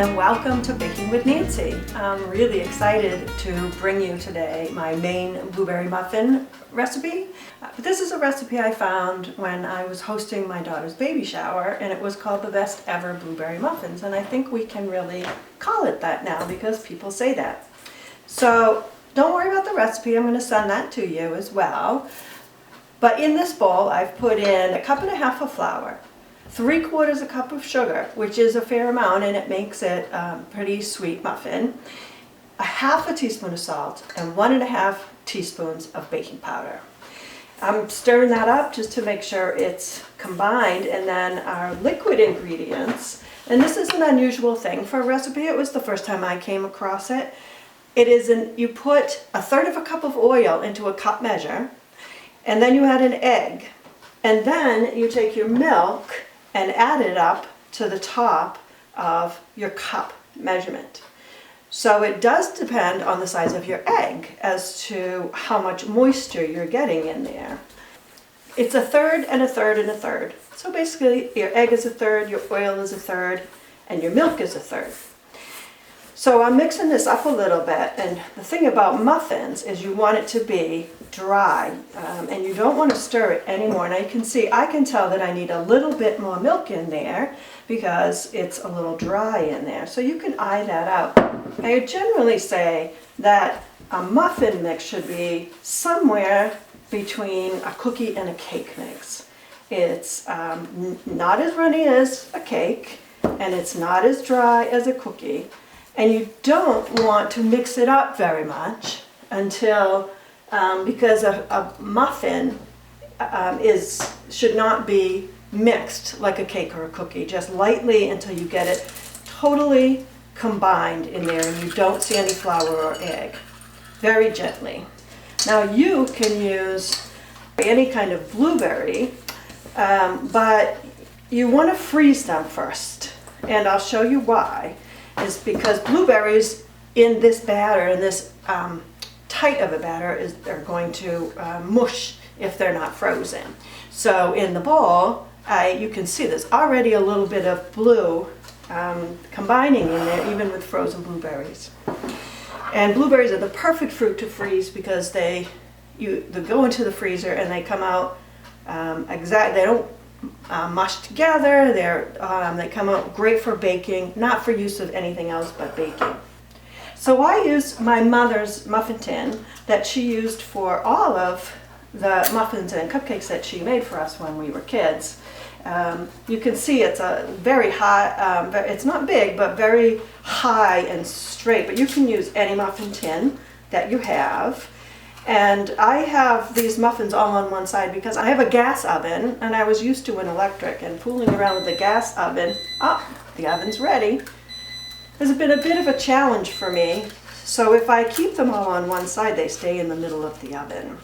and welcome to Baking with Nancy. I'm really excited to bring you today my Maine Blueberry Muffin recipe. This is a recipe I found when I was hosting my daughter's baby shower, and it was called the Best Ever Blueberry Muffins, and I think we can really call it that now because people say that. So don't worry about the recipe, I'm going to send that to you as well. But in this bowl I've put in 1.5 cups of flour, 3/4 cup of sugar, which is a fair amount and it makes it a pretty sweet muffin, 1/2 teaspoon of salt, and 1.5 teaspoons of baking powder. I'm stirring that up just to make sure it's combined, and then our liquid ingredients, and this is an unusual thing for a recipe, it was the first time I came across it. You put 1/3 cup of oil into a cup measure, and then you add an egg, and then you take your milk and add it up to the top of your cup measurement. So it does depend on the size of your egg as to how much moisture you're getting in there. It's 1/3 and 1/3 and 1/3. So basically your egg is 1/3, your oil is 1/3, and your milk is 1/3. So I'm mixing this up a little bit, and the thing about muffins is you want it to be dry, and you don't want to stir it anymore. Now you can see, I can tell that I need a little bit more milk in there because it's a little dry in there. So you can eye that out. I generally say that a muffin mix should be somewhere between a cookie and a cake mix. It's not as runny as a cake, and it's not as dry as a cookie. And you don't want to mix it up very much until, because a muffin should not be mixed like a cake or a cookie, just lightly until you get it totally combined in there and you don't see any flour or egg. Very gently. Now you can use any kind of blueberry, but you want to freeze them first, and I'll show you why. Is because blueberries in this batter, in this tight of a batter, are going to mush if they're not frozen. So in the bowl, you can see there's already a little bit of blue combining in there, even with frozen blueberries. And blueberries are the perfect fruit to freeze because they go into the freezer and they come out they don't mush together. They come out great for baking, not for use of anything else but baking. So I use my mother's muffin tin that she used for all of the muffins and cupcakes that she made for us when we were kids. You can see it's a very high, it's not big, but very high and straight, but you can use any muffin tin that you have. And I have these muffins all on one side because I have a gas oven and I was used to an electric, and fooling around with the gas oven, the oven's ready, has been a bit of a challenge for me. So if I keep them all on one side, they stay in the middle of the oven.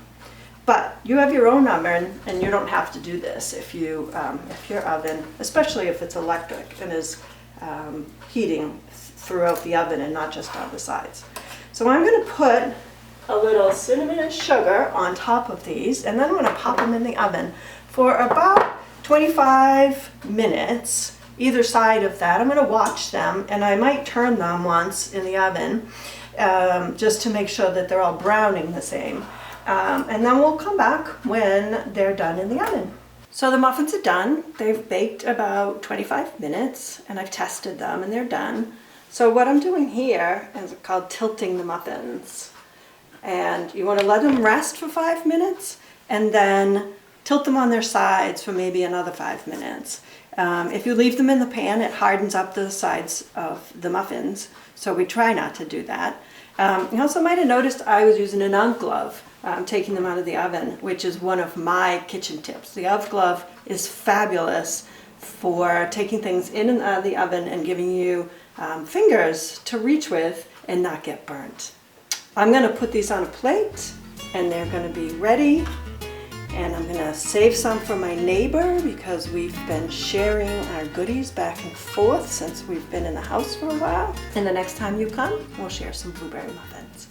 But you have your own oven and you don't have to do this if your oven, especially if it's electric and is heating throughout the oven and not just on the sides. So I'm going to put a little cinnamon and sugar on top of these, and then I'm going to pop them in the oven for about 25 minutes, either side of that. I'm going to watch them, and I might turn them once in the oven just to make sure that they're all browning the same. And then we'll come back when they're done in the oven. So the muffins are done. They've baked about 25 minutes, and I've tested them, and they're done. So what I'm doing here is called tilting the muffins. And you want to let them rest for 5 minutes and then tilt them on their sides for maybe another 5 minutes. If you leave them in the pan, it hardens up the sides of the muffins, so we try not to do that. You also might have noticed I was using an UGG glove taking them out of the oven, which is one of my kitchen tips. The UGG glove is fabulous for taking things in and out of the oven and giving you fingers to reach with and not get burnt. I'm going to put these on a plate and they're going to be ready, and I'm going to save some for my neighbor because we've been sharing our goodies back and forth since we've been in the house for a while. And the next time you come, we'll share some blueberry muffins.